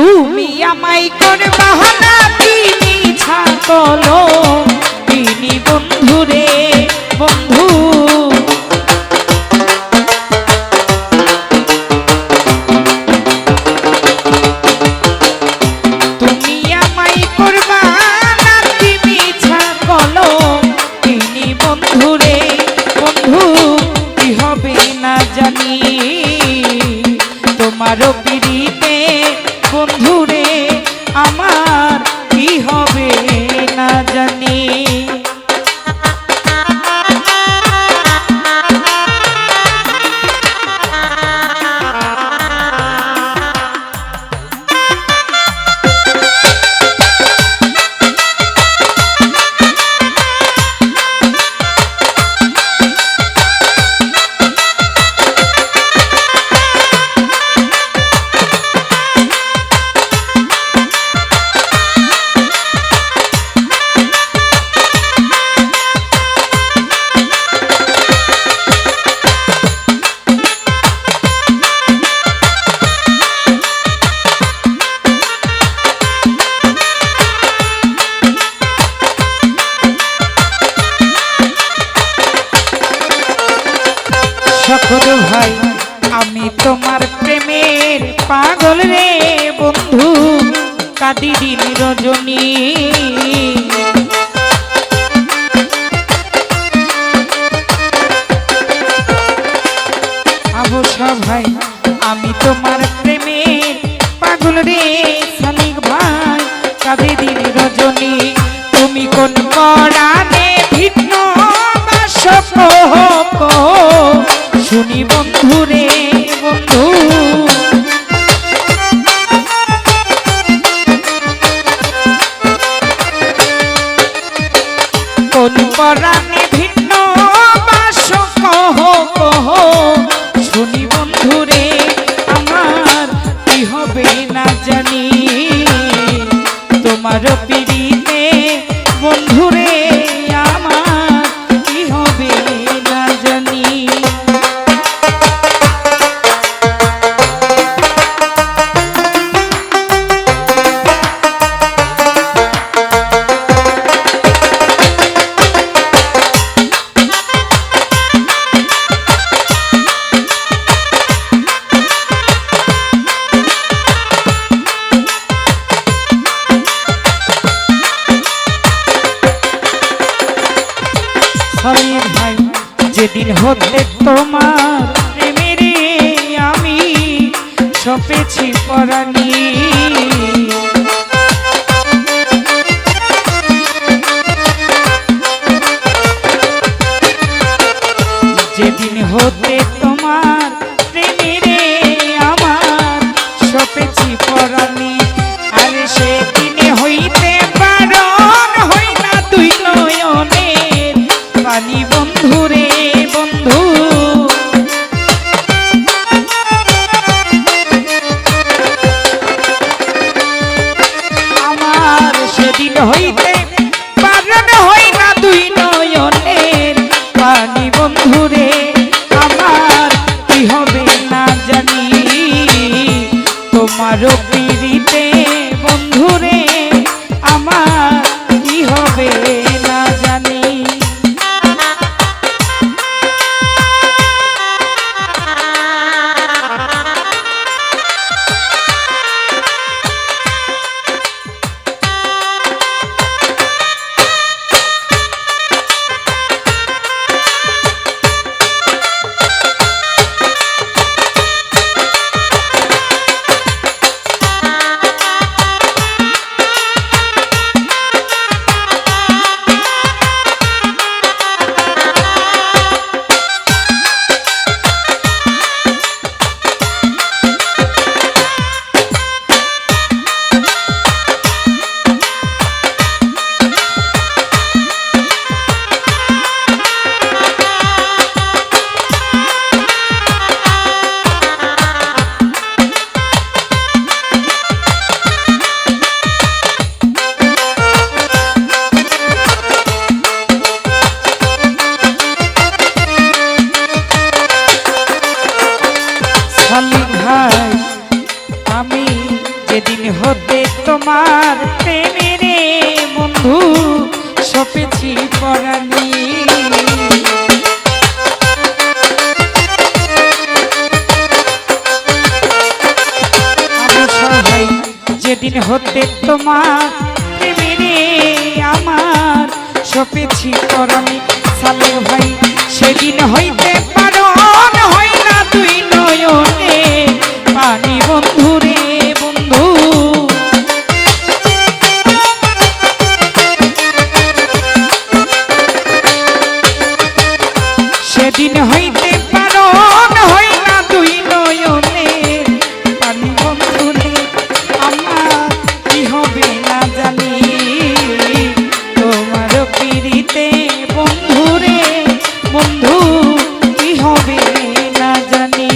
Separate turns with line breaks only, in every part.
তুমি আমায় করবা না তিনি ছাকলো তিনি বন্ধু রে বন্ধু তুমি আমায় করবা না তিনি ছাকলো তিনি বন্ধু রে বন্ধু কি হবে না জানি তোমারও পিড়িতে বন্ধুরে আমার কি হবে না জানি সকল ভাই আমি তোমার প্রেমের পাগল রে বন্ধু কাঁদি দিন রজনী আবসা ভাই আমি তোমার প্রেমের পাগল রে শালিক ভাই কাঁদি দিন রজনী তুমি কোন পরাণে ভিন্ন বাস শুনি বন্ধু রে বন্ধু কোন পরাণে ভিন্ন বাস কহ কহ শুনি বন্ধু রে আমার কি হবে না জানি তোমার পিড়িতে বন্ধু রে আমার কি হবে না জানি ভাই যেদিন হতে তোমার প্রেমেরে আমি সপেছি পরাণী যেদিন হতে তোমার প্রেমেরে আমার সপেছি পরাণী আর সেদিনে হইতে বারণ হই না দুই নয়নের পানি বন্ধু রে বন্ধু আমার সেদিন হইতে বারণ হই না দুই নয়নের পানি বন্ধু রে আমার কি হবে না জানি তোমারও পিড়িতে বন্ধু রে আমার কি হবে না জানি যেদিন হতে তোমার প্রেমেরে বন্ধু সপেছি পরাণী। যেদিন হতে তোমার প্রেমেরে আমার সপেছি পরাণী। সালেক ভাই সেদিন হইতে পারণ হয় না দুই নয়নে পানি বন্ধু রে বন্ধু। সেদিন হইতে পারণ হয় না দুই নয়নে পানি বন্ধু রে আমার কি হবে না জানি তোমার পিড়িতে বন্ধু রে বন্ধু কি হবে না জানি।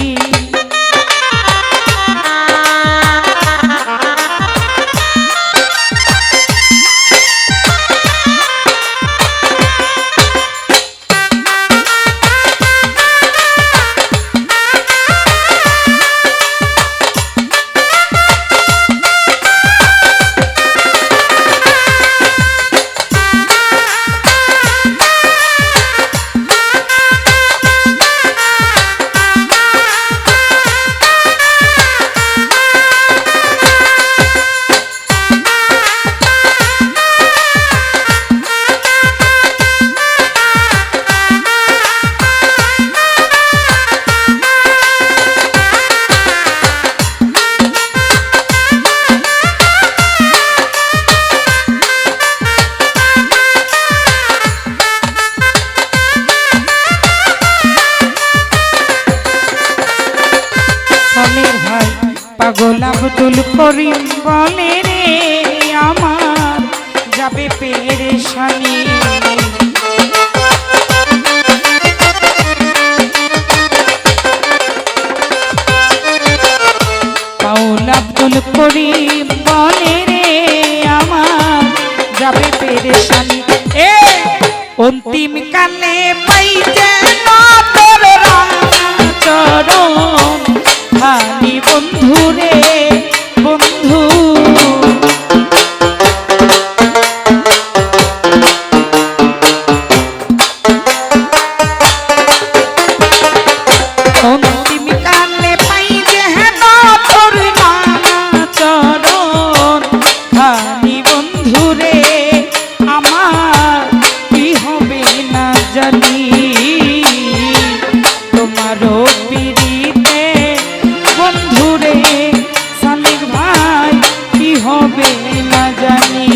পাগল আব্দুল করিম বলে রে আমার যাবে পেরেশানি। পাগল আব্দুল করিম বলে রে আমার যাবে পেরেশানি। অন্তিম কালে পাইতে না তোর চরণ হানি বন্ধু রে বন্ধু। অন্তিম কালে পাই যে হেন তোর চরণ হানি বন্ধু রে আমার কি হবে না জানি তোমারও পিড়িতে বন্ধু রে সালেক ভাই কি হবে না জানি।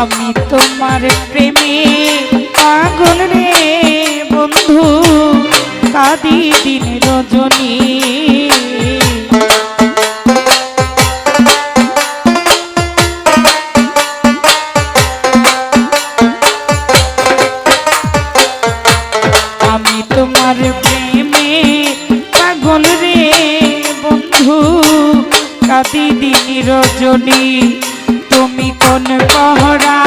আমি তোমার প্রেমে পাগল রে বন্ধু কাঁদি দিন রজনী। আমি তোমার প্রেমে পাগল রে বন্ধু কাঁদি দিন রজনী। তুমি কোন পহরা